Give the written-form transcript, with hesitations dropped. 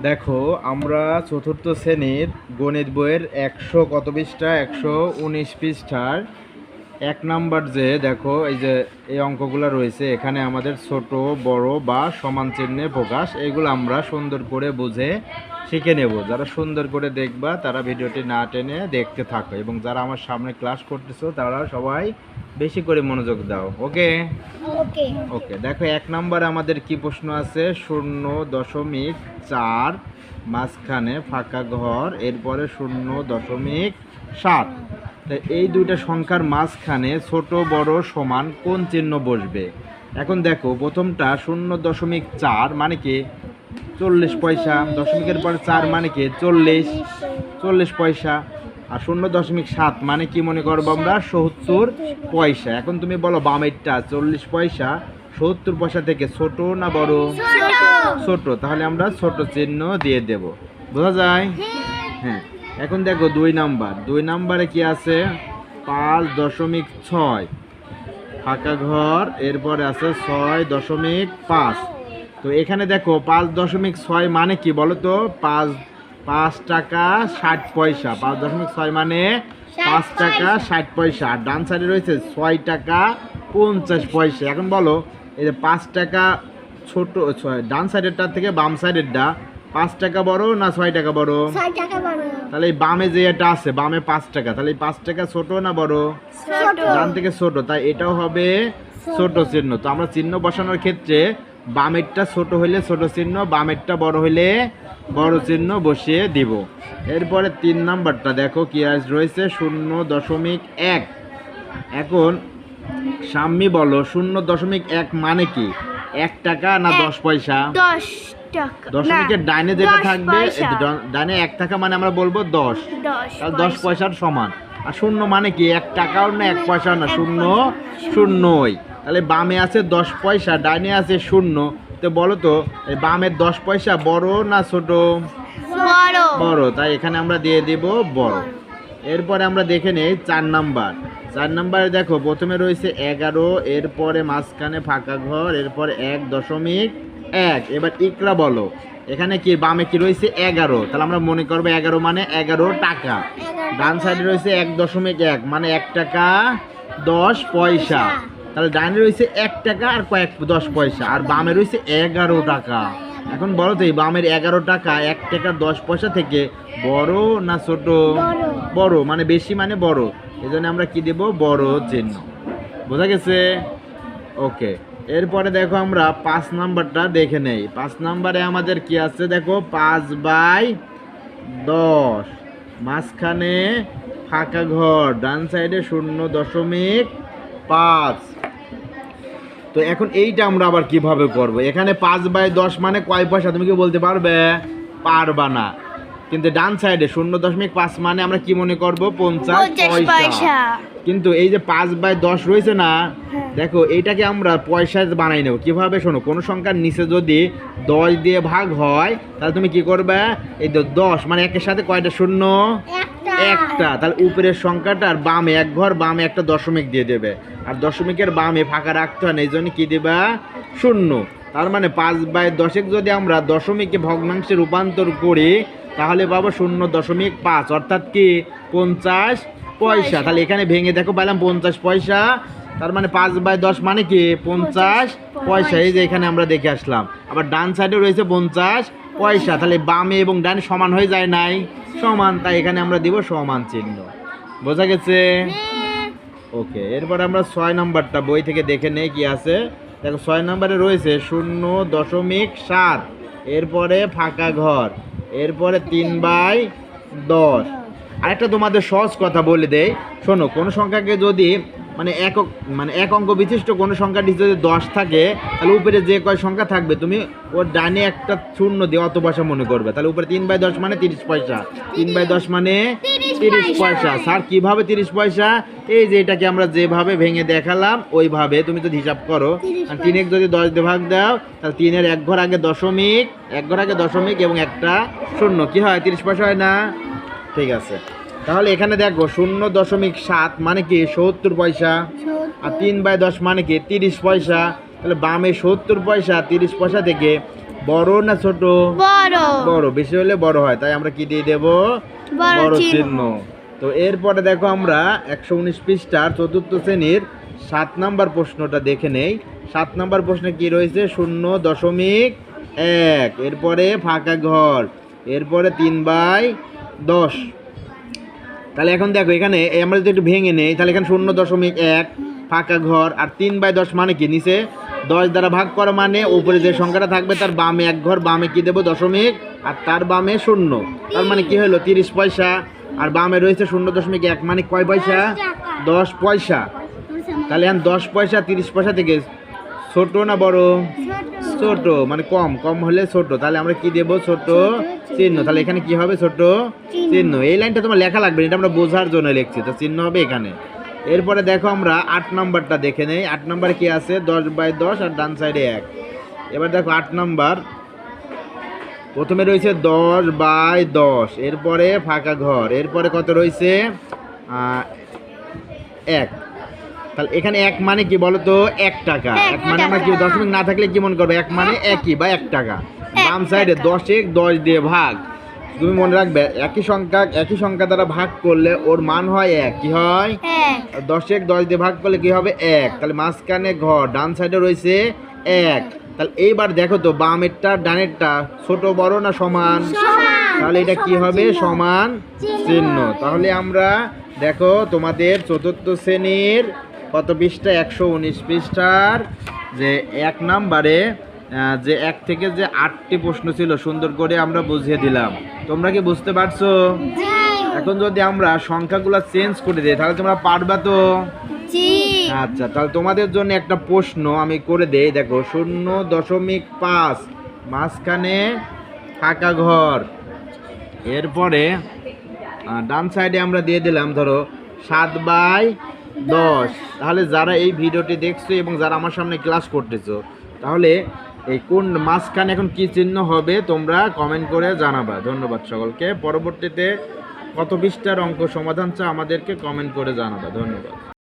দেখো, আমরা চতুর্থ শ্রেণীর গণিত বইয়ের 100 কত পৃষ্ঠা, 119 পৃষ্ঠার 1 নাম্বার যে দেখো এই যে এই অঙ্কগুলো রয়েছে, এখানে আমাদের ছোট বড় বা সমান চিহ্নে প্রকাশ, এগুলো আমরা সুন্দর করে বুঝে শিখে নেব। যারা সুন্দর করে দেখবা তারা ভিডিওটি না টেনে দেখতে থাকো, এবং যারা আমার সামনে ক্লাস করতেছো তারা সবাই বেশি করে মনোযোগ দাও। ওকে ওকে ওকে দেখো, 1 নম্বরে আমাদের কি প্রশ্ন আছে? 0.4 মাঝখানে ফাঁকা ঘর, এরপরে 0.7। তো এই দুইটা সংখ্যার মাঝখানে ছোট বড় সমান কোন চিহ্ন বসবে? এখন দেখো, প্রথমটা 0.4 মানে কি 40 পয়সা, দশমিকের পর 4 মানে কি 40 পয়সা, আর 0.7 মানে কি মনে করবো আমরা 70 পয়সা। এখন তুমি বলো বামেরটা 40 পয়সা 70 পয়সা থেকে ছোট না বড়? ছোট, তাহলে আমরা ছোট চিহ্ন দিয়ে দেব। বোঝা যায়? হ্যাঁ। এখন দেখো 2 নাম্বারে কি আছে? 5.6 ফাঁকা ঘর, এরপরে আছে 6.5। তো এখানে দেখো 5.6 মানে কি বলো তো? 5 টাকা 60 পয়সা। 5.6 মানে 5 টাকা 60 পয়সা। আর ডান সাইডে রয়েছে 6 টাকা 50 পয়সা। এখন বলো, এই যে 5 টাকা ছোট, ডান সাইডেরটা থেকে বাম সাইডেরটা 5 টাকা বড় না 6 টাকা বড়? 6 টাকা বড়। তাহলে এই বামে যে এটা আছে, বামে 5 টাকা, তাহলে এই 5 টাকা ছোট না বড়? ছোট। ডান থেকে ছোট, তাই এটাও হবে ছোট চিহ্ন। তো আমরা চিহ্ন বসানোর ক্ষেত্রে বামেরটা ছোট হইলে ছোট চিহ্ন, বামেরটা বড় হইলে বড় চিহ্ন বসিয়ে দিব। এরপরে 3 নাম্বারটা দেখো কি রয়েছে? 0.1। এখন সাম্যি বলো 0.1 মানে কি? 1 টাকা না 10 পয়সা? 10 টাকা। দশমিকের ডাইনে যেটা 10 থাকবে, পয়সা। ডাইনে 1 টাকা মানে আমরা বলবো 10, 10 তাহলে 10 পয়সার সমান। আর 0 মানে কি? 1 টাকাও না 1 পয়সাও না, 0 শূন্যই। তাহলে বামে আছে 10 পয়সা, ডাইনে আছে 0। তো বলো তো, এই বামের 10 পয়সা বড় না ছোট? বড়। বড়, তাই এখানে আমরা দিয়ে দেব বড়। এরপরে আমরা দেখে নেই 4 নাম্বারে দেখো, প্রথমে রয়েছে 11, এরপরে মাঝখানে ফাঁকা ঘর, এরপরে 1.1। এবার ইকরা বলো, এখানে কি বামে কি রয়েছে? 11, তাহলে আমরা মনে করবো 11 মানে 11 টাকা। ডান সাইডে রয়েছে 1.1 মানে 1 টাকা 10 পয়সা। তাহলে ডানে রয়েছে 1 টাকা আর 10 পয়সা, আর বামে রয়েছে 11 টাকা। এখন বলো তো, এই বামের 11 টাকা 1 টাকা 10 পয়সা থেকে বড় না ছোট? বড়, মানে বেশি মানে বড়। এই জন্য আমরা কি দেব? বড় চিহ্ন। বোঝা গেছে? ওকে। এরপরে দেখো আমরা 5 নাম্বারটা দেখে নেই। 5 নাম্বারে আমাদের কি আছে? দেখো 5/10 মাঝখানে ফাঁকা ঘর, ডান সাইডে 0.5। তো এখন এইটা আমরা আবার কিভাবে করব? এখানে 5/10 মানে কয় পয়সা তুমি কি বলতে পারবে? পারবা না। কিন্তু ডান সাইডে 0.5 মানে আমরা কি মনে করব? 50 পয়সা। কিন্তু এই যে 5/10 রয়েছে না, দেখো এইটাকে আমরা পয়সায় বানাই নেব। কিভাবে? শোনো, কোনো সংখ্যার নিচে যদি 10 দিয়ে ভাগ হয়, তাহলে তুমি কি করবে? এই 10 মানে একের সাথে কয়টা শূন্য? একটা। তাহলে উপরের সংখ্যাটার বামে এক ঘর, বামে একটা দশমিক দিয়ে দেবে, আর দশমিকের বামে ফাঁকা রাখতে হয় না, এই জন্য কি দেবা? 0। তার মানে 5/10 যদি আমরা দশমিকে ভগ্নাংশে রূপান্তর করি, তাহলে পাবো 0.5, অর্থাৎ কি 50 পয়সা। তাহলে এখানে ভেঙে দেখো, পাইলাম 50 পয়সা। তার মানে 5/10 মানে কি 50 পয়সা। এই যে এখানে আমরা দেখে আসলাম। আবার ডান সাইডে রয়েছে 50 পয়সা, তাহলে বামে এবং ডানে সমান হয়ে যায় নাই? সমান, তাই এখানে আমরা দিব সমান চিহ্ন। বোঝা গেছে? ওকে। এরপর আমরা 6 নাম্বারটা বই থেকে দেখে নেই কি আছে। দেখো 6 নাম্বারে রয়েছে 0.7, এরপরে ফাঁকা ঘর, এরপরে 3/10। আরেকটা তোমাদের সহজ কথা বলে দেই, শোনো, কোনো সংখ্যাকে যদি এক অঙ্ক বিশিষ্ট কোনো সংখ্যাটি যদি 10 থাকে, তাহলে উপরে যে কয় সংখ্যা থাকবে তুমি ওর ডানে একটা শূন্য দিয়ে অত পয়সা মনে করবে। তাহলে উপরে 3/10 মানে 30 পয়সা, 3/10 মানে 30 পয়সা। স্যার কিভাবে 30 পয়সা? এই যে এটাকে আমরা যেভাবে ভেঙে দেখালাম ওইভাবে তুমি যদি হিসাব করো, আর 3 যদি 10 দিয়ে ভাগ দাও, তাহলে 3-এর এক ঘর আগে দশমিক, এবং একটা শূন্য, কি হয়? 30 পয়সা হয় না? ঠিক আছে। তাহলে এখানে দেখো 0.7 মানে কি 70 পয়সা, আর 3/10 মানে কি 30 পয়সা। তাহলে বামে 70 পয়সা, 30 পয়সা থেকে বড় না ছোট? বড় বড়, বেশি হলে বড় হয়, তাই আমরা কি দিয়ে দেব? বড় বড় চিহ্ন। চিহ্ন। তো এরপরে দেখো আমরা 119 পৃষ্ঠার 4th শ্রেণীর 7 নাম্বার প্রশ্নটা দেখে নেই। 7 নাম্বার প্রশ্নে কি রয়েছে? 0.1, এরপরে ফাঁকা ঘর, এরপরে 3/10। তাহলে এখন দেখো এখানে আমরা যদি একটু ভেঙে নেই, তাহলে এখানে 0.1 ফাঁকা ঘর আর 3/10 মানে কি? নিচে 10 দ্বারা ভাগ করা মানে উপরে যে সংখ্যাটা থাকবে তার বামে এক ঘর, বামে কি দেবো? দশমিক, আর তার বামে 0, তার মানে কি হলো? 30 পয়সা। আর বামে রয়েছে 0.1 মানে কয় পয়সা? 10 পয়সা। তাহলে এখন 10 পয়সা 30 পয়সা থেকে ছোট না বড়? ছোট, মানে কম, কম হলে ছোট, তাহলে আমরা কি দেব? ছোট চিহ্ন। তাহলে এখানে কি হবে? ছোট চিহ্ন। এই লাইনটা তোমার লেখা লাগবে না, এটা আমরা বোঝার জন্য লিখছি, তো চিহ্ন হবে এখানে। এরপরে দেখো আমরা 8 নাম্বারটা দেখে নেই। 8 নাম্বারে কি আছে? 10/10 আর ডান সাইডে 1। এবার দেখো 8 নাম্বার, প্রথমে রয়েছে 10/10, এরপরে ফাঁকা ঘর, এরপরে কত রয়েছে? 1। তাহলে এখানে 1 মানে কি বলো তো? 1 টাকা। 1 মানে আমরা কি দশমিক না থাকলে কি মনে করবো? 1 মানে একই বা 1 টাকা। বাম সাইডে 10 দিয়ে ভাগ, তুমি মনে রাখবে একই সংখ্যা দ্বারা ভাগ করলে ওর মান হয় 1। কি হয়? 10 দিয়ে ভাগ করলে কি হবে? 1। তাহলে মাঝখানে ঘর, ডান সাইডে রয়েছে 1। তাহলে এইবার দেখো তো বামেরটা ডানেরটা ছোট বড় না সমান? তাহলে এটা কি হবে? সমান চিহ্ন। তাহলে আমরা দেখো তোমাদের 4th শ্রেণীর কত পৃষ্ঠা? 119 পৃষ্ঠার যে 1 নাম্বারে যে 1 থেকে যে 8টি প্রশ্ন ছিল সুন্দর করে আমরা বুঝিয়ে দিলাম। তোমরা কি বুঝতে পারছো? এখন যদি আমরা সংখ্যাগুলো চেঞ্জ করে দিই তাহলে তোমরা পারবা তো? আচ্ছা, তাহলে তোমাদের জন্য একটা প্রশ্ন আমি করে দেই। দেখো 0.5 মাঝখানে ফাঁকা ঘর, এরপরে ডান সাইডে আমরা দিয়ে দিলাম ধরো 7/10। তাহলে যারা এই ভিডিওটি দেখছো এবং যারা আমার সামনে ক্লাস করতেছো, তাহলে এই কোন মাঝখানে এখন কি চিহ্ন হবে তোমরা কমেন্ট করে জানাবা। ধন্যবাদ সকলকে। পরবর্তীতে কত পৃষ্ঠার অঙ্ক সমাধান চাও আমাদেরকে কমেন্ট করে জানাবা। ধন্যবাদ।